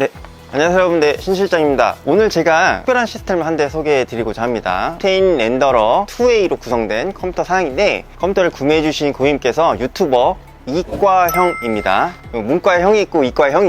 네, 안녕하세요 여러분들, 신실장입니다. 오늘 제가 특별한 시스템을 한 대 소개해 드리고자 합니다. 옵테인 렌더러 2A로 구성된 컴퓨터 사양인데, 컴퓨터를 구매해 주신 고객님께서 유튜버 이과형입니다. 문과에 형이 있고 이과에 형이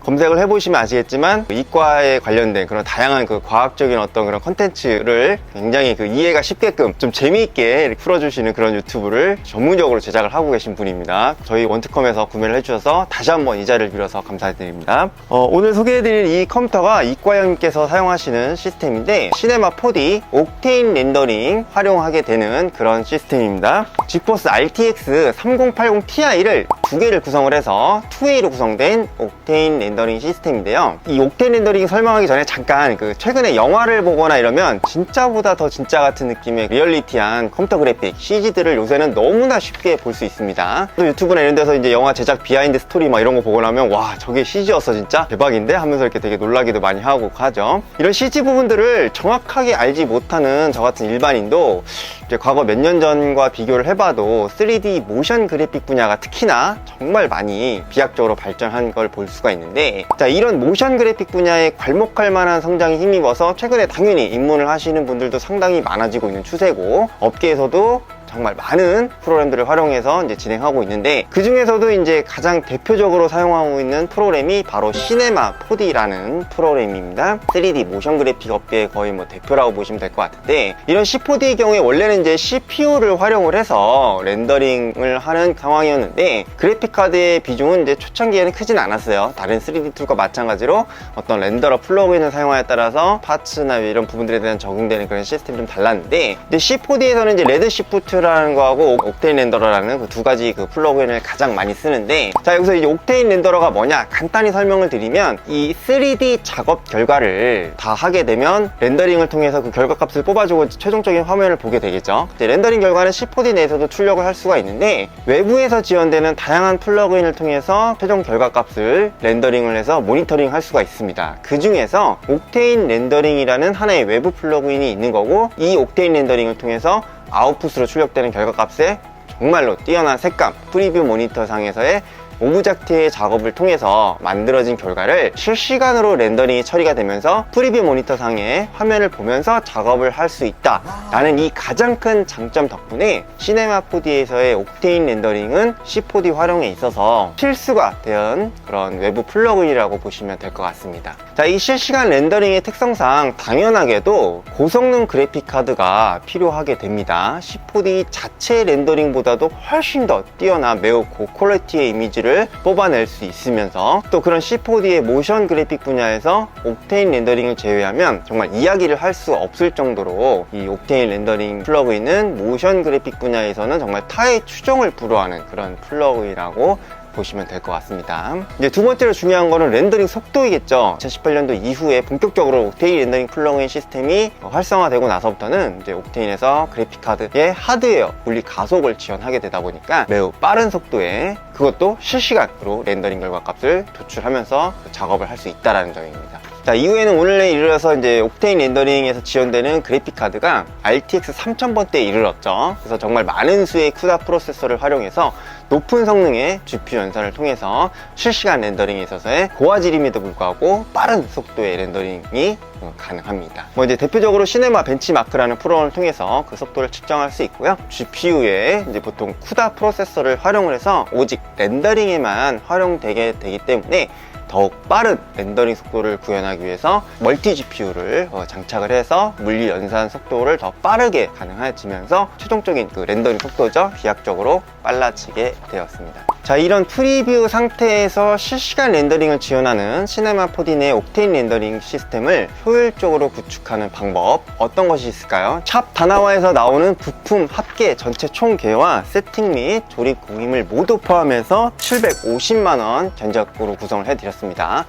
검색을 해보시면 아시겠지만, 이과에 관련된 그런 다양한 과학적인 어떤 그런 컨텐츠를 굉장히 이해가 쉽게끔 좀 재미있게 이렇게 풀어주시는 그런 유튜브를 전문적으로 제작을 하고 계신 분입니다. 저희 원특컴에서 구매를 해주셔서 다시 한번 이 자리를 빌어서 감사드립니다. 오늘 소개해드릴 이 컴퓨터가 이과형님께서 사용하시는 시스템인데, 시네마 4D 옥테인 렌더링 활용하게 되는 그런 시스템입니다. 지포스 RTX 3080 Ti를 두 개를 구성을 해서 2A로 구성된 옥테인 렌더링 시스템인데요. 이 옥테인 렌더링 설명하기 전에 잠깐 최근에 영화를 보거나 이러면 진짜보다 더 진짜 같은 느낌의 리얼리티한 컴퓨터 그래픽 CG들을 요새는 너무나 쉽게 볼 수 있습니다. 또 유튜브나 이런 데서 이제 영화 제작 비하인드 스토리 막 이런 거 보고 나면 와, 저게 CG였어 진짜 대박인데 하면서 이렇게 되게 놀라기도 많이 하고 하죠. 이런 CG 부분들을 정확하게 알지 못하는 저 같은 일반인도 이제 과거 몇 년 전과 비교를 해봐도 3D 모션 그래픽 분야가 특히나 정말 많이 비약적으로 발전한 걸 볼 수가 있는데, 자, 이런 모션 그래픽 분야에 괄목할 만한 성장에 힘입어서 최근에 당연히 입문을 하시는 분들도 상당히 많아지고 있는 추세고, 업계에서도 정말 많은 프로그램들을 활용해서 이제 진행하고 있는데, 그 중에서도 이제 가장 대표적으로 사용하고 있는 프로그램이 바로 시네마 4D라는 프로그램입니다. 3D 모션 그래픽 업계의 거의 대표라고 보시면 될 것 같은데, 이런 C4D의 경우에 원래는 이제 CPU를 활용을 해서 렌더링을 하는 상황이었는데, 그래픽 카드의 비중은 이제 초창기에는 크진 않았어요. 다른 3D 툴과 마찬가지로 어떤 렌더러 플러그인을 사용하에 따라서 파츠나 이런 부분들에 대한 적용되는 그런 시스템이 좀 달랐는데, 이제 C4D에서는 이제 레드 시프트 라는 거하고 옥테인 렌더러라는 그 두 가지 플러그인을 가장 많이 쓰는데, 자, 여기서 이제 옥테인 렌더러가 뭐냐 간단히 설명을 드리면, 이 3D 작업 결과를 다 하게 되면 렌더링을 통해서 그 결과값을 뽑아주고 최종적인 화면을 보게 되겠죠. 이제 렌더링 결과는 C4D 내에서도 출력을 할 수가 있는데, 외부에서 지원되는 다양한 플러그인을 통해서 최종 결과값을 렌더링을 해서 모니터링 할 수가 있습니다. 그 중에서 옥테인 렌더링이라는 하나의 외부 플러그인이 있는 거고, 이 옥테인 렌더링을 통해서 아웃풋으로 출력되는 결과값에 정말로 뛰어난 색감, 프리뷰 모니터 상에서의 오브젝트의 작업을 통해서 만들어진 결과를 실시간으로 렌더링이 처리가 되면서 프리뷰 모니터 상의 화면을 보면서 작업을 할 수 있다 라는 이 가장 큰 장점 덕분에 시네마 4D에서의 옥테인 렌더링은 C4D 활용에 있어서 필수가 된 그런 외부 플러그인이라고 보시면 될 것 같습니다. 자, 이 실시간 렌더링의 특성상 당연하게도 고성능 그래픽 카드가 필요하게 됩니다. C4D 자체 렌더링보다도 훨씬 더 뛰어난 매우 고퀄리티의 이미지를 뽑아낼 수 있으면서, 또 그런 C4D의 모션 그래픽 분야에서 옥테인 렌더링을 제외하면 정말 이야기를 할 수 없을 정도로 이 옥테인 렌더링 플러그인은 모션 그래픽 분야에서는 정말 타의 추종을 불허하는 그런 플러그인이라고 보시면 될 것 같습니다. 이제 두 번째로 중요한 거는 렌더링 속도이겠죠. 2018년도 이후에 본격적으로 옥테인 렌더링 플러그인 시스템이 활성화되고 나서부터는 이제 옥테인에서 그래픽 카드의 하드웨어 분리 가속을 지원하게 되다 보니까 매우 빠른 속도에, 그것도 실시간으로 렌더링 결과값을 도출하면서 작업을 할 수 있다는 점입니다. 자, 이후에는 오늘에 이르러서 이제 옥테인 렌더링에서 지원되는 그래픽 카드가 RTX 3000번대에 이르렀죠. 그래서 정말 많은 수의 쿠다 프로세서를 활용해서 높은 성능의 GPU 연산을 통해서 실시간 렌더링에 있어서의 고화질임에도 불구하고 빠른 속도의 렌더링이 가능합니다. 이제 대표적으로 시네마 벤치마크라는 프로그램을 통해서 그 속도를 측정할 수 있고요. GPU에 이제 보통 쿠다 프로세서를 활용을 해서 오직 렌더링에만 활용되게 되기 때문에 더욱 빠른 렌더링 속도를 구현하기 위해서 멀티 GPU를 장착을 해서 물리 연산 속도를 더 빠르게 가능해지면서 최종적인 렌더링 속도죠, 비약적으로 빨라지게 되었습니다. 자, 이런 프리뷰 상태에서 실시간 렌더링을 지원하는 시네마 4D 내 옥테인 렌더링 시스템을 효율적으로 구축하는 방법, 어떤 것이 있을까요? 샵 다나와에서 나오는 부품 합계 전체 총 계와 세팅 및 조립 공임을 모두 포함해서 750만원 전적으로 구성을 해드렸습니다.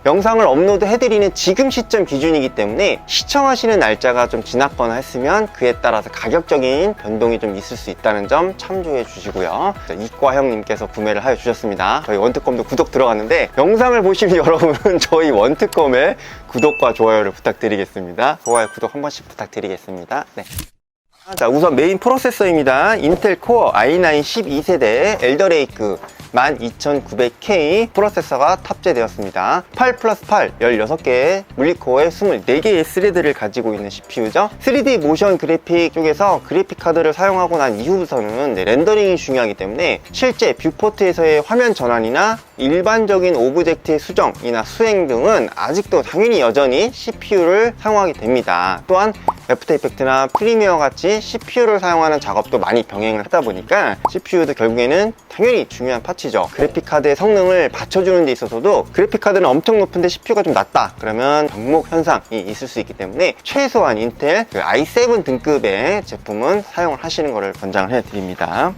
영상을 업로드 해드리는 지금 시점 기준이기 때문에 시청하시는 날짜가 좀 지났거나 했으면 그에 따라서 가격적인 변동이 좀 있을 수 있다는 점 참조해 주시고요. 이과형님께서 구매를 하여 주셨습니다. 저희 원특컴도 구독 들어갔는데, 영상을 보시는 여러분은 저희 원특컴의 구독과 좋아요를 부탁드리겠습니다. 좋아요, 구독 한 번씩 부탁드리겠습니다. 네. 자, 우선 메인 프로세서입니다. 인텔 코어 i9 12세대 엘더레이크 12900K 프로세서가 탑재되었습니다. 8 플러스 8, 16개의 물리코어에 24개의 스레드를 가지고 있는 CPU죠. 3D 모션 그래픽 쪽에서 그래픽 카드를 사용하고 난 이후부터는 렌더링이 중요하기 때문에 실제 뷰포트에서의 화면 전환이나 일반적인 오브젝트의 수정이나 수행 등은 아직도 당연히 여전히 CPU를 사용하게 됩니다. 또한 애프터 이펙트나 프리미어 같이 CPU를 사용하는 작업도 많이 병행을 하다 보니까 CPU도 결국에는 당연히 중요한 파츠죠. 그래픽카드의 성능을 받쳐주는 데 있어서도 그래픽카드는 엄청 높은데 CPU가 좀 낮다 그러면 병목 현상이 있을 수 있기 때문에 최소한 인텔 i7 등급의 제품은 사용을 하시는 것을 권장을 해드립니다.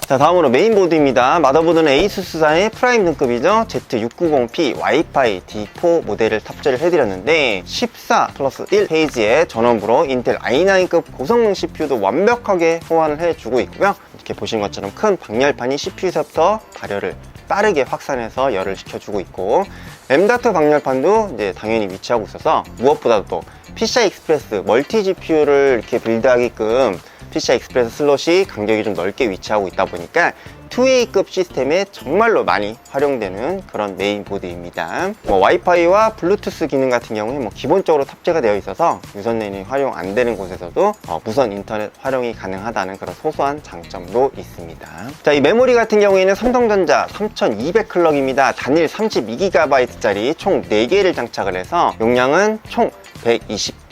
자, 다음으로 메인보드입니다. 마더보드는 에이수스사의 프라임 등급이죠. Z690P 와이파이 D4 모델을 탑재를 해드렸는데 14 플러스 1 페이지의 전원부로 인텔 i9급 고성능 CPU도 완벽하게 호환을 해주고 있고요. 이렇게 보신 것처럼 큰 방열판이 CPU에서부터 발열을 빠르게 확산해서 열을 식혀주고 있고 M.2 방열판도 이제 당연히 위치하고 있어서 무엇보다도 또 PCI 익스프레스 멀티 GPU를 이렇게 빌드하게끔 PCI 익스프레스 슬롯이 간격이 좀 넓게 위치하고 있다 보니까 2A급 시스템에 정말로 많이 활용되는 그런 메인보드입니다. 와이파이와 블루투스 기능 같은 경우에 기본적으로 탑재가 되어 있어서 유선 랜이 활용 안 되는 곳에서도 무선 인터넷 활용이 가능하다는 그런 소소한 장점도 있습니다. 자, 이 메모리 같은 경우에는 삼성전자 3200 클럭입니다. 단일 32GB 짜리 총 4개를 장착을 해서 용량은 총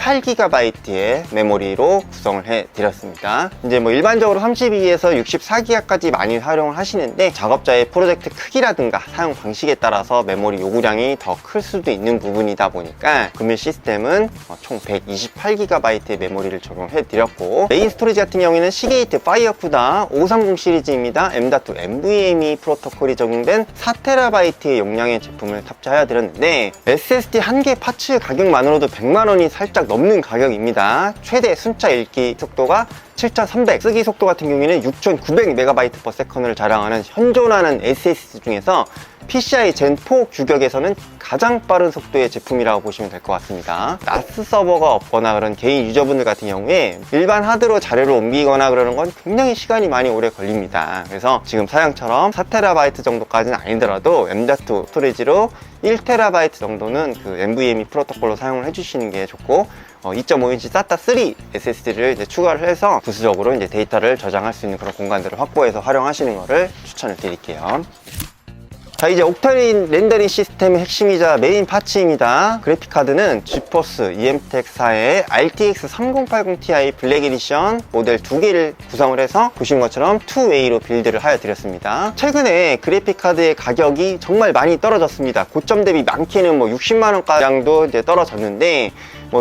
128GB의 메모리로 구성을 해드렸습니다. 이제 일반적으로 32에서 64기가까지 많이 활용을 하시는데 작업자의 프로젝트 크기라든가 사용 방식에 따라서 메모리 요구량이 더 클 수도 있는 부분이다 보니까 금일 시스템은 총 128GB의 메모리를 적용해드렸고 메인 스토리지 같은 경우에는 시게이트 파이어쿠다 530 시리즈입니다. M.2 NVMe 프로토콜이 적용된 4TB의 용량의 제품을 탑재하여 드렸는데 SSD 한 개 파츠 가격만으로도 100만원이 살짝 넘는 가격입니다. 최대 순차 읽기 속도가 7300, 쓰기 속도 같은 경우에는 6900MB/s를 자랑하는 현존하는 SSD 중에서 PCI 젠4 규격에서는 가장 빠른 속도의 제품이라고 보시면 될 것 같습니다. 나스 서버가 없거나 그런 개인 유저분들 같은 경우에 일반 하드로 자료를 옮기거나 그러는 건 굉장히 시간이 많이 오래 걸립니다. 그래서 지금 사양처럼 4TB 정도까지는 아니더라도 M.2 스토리지로 1TB 정도는 그 NVMe 프로토콜로 사용을 해주시는 게 좋고 2.5인치 SATA 3 SSD를 이제 추가를 해서 부수적으로 이제 데이터를 저장할 수 있는 그런 공간들을 확보해서 활용하시는 것을 추천을 드릴게요. 자, 이제 옥타린 렌더링 시스템의 핵심이자 메인 파츠입니다. 그래픽카드는 지포스 EMTEC사의 RTX 3080ti 블랙 에디션 모델 2개를 구성을 해서 보신 것처럼 2Way로 빌드를 하여 드렸습니다. 최근에 그래픽카드의 가격이 정말 많이 떨어졌습니다. 고점 대비 많게는 60만원가량도 이제 떨어졌는데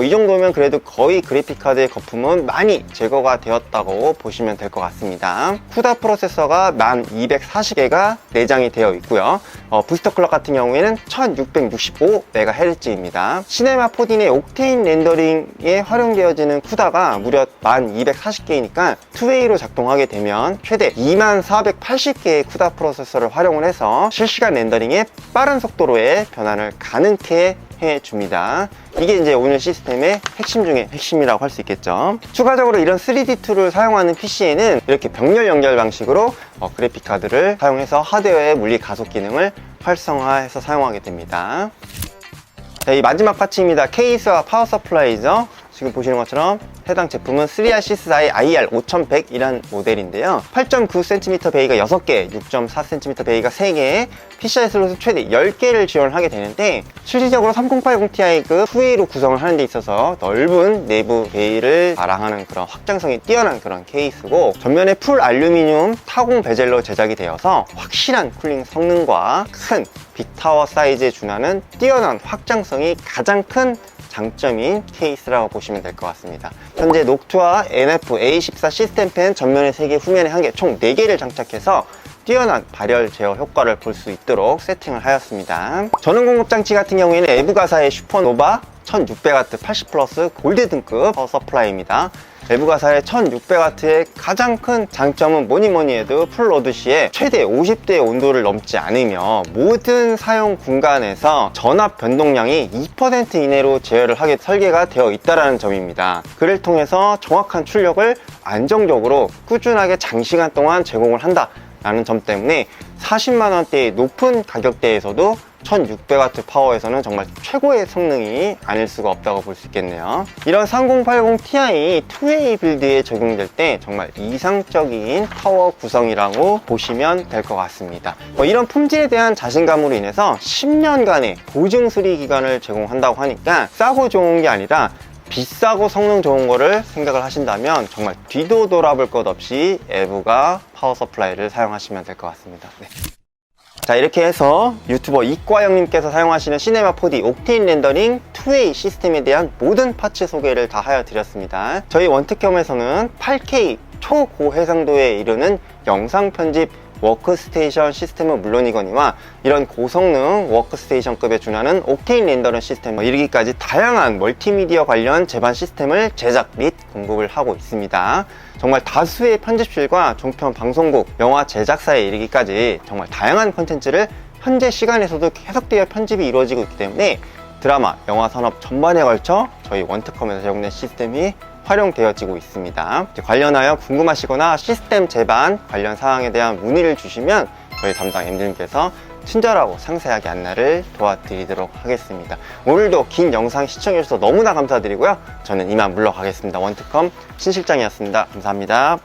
이 정도면 그래도 거의 그래픽카드의 거품은 많이 제거가 되었다고 보시면 될 것 같습니다. 쿠다 프로세서가 1240개가 내장이 되어 있고요. 부스터 클럭 같은 경우에는 1665MHz입니다. 시네마 4D의 옥테인 렌더링에 활용되어지는 쿠다가 무려 1240개이니까 2Way로 작동하게 되면 최대 2480개의 쿠다 프로세서를 활용을 해서 실시간 렌더링에 빠른 속도로의 변환을 가능케 해줍니다. 이게 이제 오늘 시스템의 핵심 중에 핵심이라고 할 수 있겠죠. 추가적으로 이런 3D 툴을 사용하는 PC에는 이렇게 병렬 연결 방식으로 그래픽카드를 사용해서 하드웨어의 물리 가속 기능을 활성화해서 사용하게 됩니다. 자, 이 마지막 파츠입니다. 케이스와 파워 서플라이죠. 지금 보시는 것처럼 해당 제품은 3RC사의 IR5100이란 모델인데요. 8.9cm 베이가 6개, 6.4cm 베이가 3개, PCI 슬롯은 최대 10개를 지원을 하게 되는데 실질적으로 3080ti급 2Way로 구성을 하는 데 있어서 넓은 내부 베이를 자랑하는 그런 확장성이 뛰어난 그런 케이스고 전면에 풀 알루미늄 타공 베젤로 제작이 되어서 확실한 쿨링 성능과 큰 빅타워 사이즈에 준하는 뛰어난 확장성이 가장 큰 장점인 케이스라고 보시면 될 것 같습니다. 현재 녹투와 NF A14 시스템 팬 전면에 3개, 후면에 1개, 총 4개를 장착해서 뛰어난 발열 제어 효과를 볼 수 있도록 세팅을 하였습니다. 전원 공급 장치 같은 경우에는 에브가사의 슈퍼노바 1600W 80 플러스 골드 등급 파워 서플라이입니다. 에브가사의 1600W의 가장 큰 장점은 뭐니 해도 풀로드 시에 최대 50도의 온도를 넘지 않으며 모든 사용 공간에서 전압 변동량이 2% 이내로 제어를 하게 설계가 되어 있다는 점입니다. 그를 통해서 정확한 출력을 안정적으로 꾸준하게 장시간 동안 제공을 한다 라는 점 때문에 40만원대의 높은 가격대에서도 1600W 파워에서는 정말 최고의 성능이 아닐 수가 없다고 볼 수 있겠네요. 이런 3080 Ti 2A 빌드에 적용될 때 정말 이상적인 파워 구성이라고 보시면 될 것 같습니다. 이런 품질에 대한 자신감으로 인해서 10년간의 보증 수리 기간을 제공한다고 하니까 싸고 좋은 게 아니라 비싸고 성능 좋은 거를 생각을 하신다면 정말 뒤도 돌아볼 것 없이 에브가 파워 서플라이를 사용하시면 될 것 같습니다. 네. 자, 이렇게 해서 유튜버 이과영님께서 사용하시는 시네마 4D 옥테인 렌더링 2A 시스템에 대한 모든 파츠 소개를 다 하여 드렸습니다. 저희 원특혐에서는 8K 초고해상도에 이르는 영상 편집 워크스테이션 시스템은 물론이거니와 이런 고성능 워크스테이션급에 준하는 옥테인 렌더링 시스템 이르기까지 다양한 멀티미디어 관련 제반 시스템을 제작 및 공급을 하고 있습니다. 정말 다수의 편집실과 종편 방송국, 영화 제작사에 이르기까지 정말 다양한 콘텐츠를 현재 시간에서도 계속되어 편집이 이루어지고 있기 때문에 드라마, 영화 산업 전반에 걸쳐 저희 원특컴에서 제공된 시스템이 활용되어지고 있습니다. 관련하여 궁금하시거나 시스템 제반 관련 사항에 대한 문의를 주시면 저희 담당 MD님께서 친절하고 상세하게 안내를 도와드리도록 하겠습니다. 오늘도 긴 영상 시청해주셔서 너무나 감사드리고요. 저는 이만 물러가겠습니다. 원특컴 신 실장이었습니다. 감사합니다.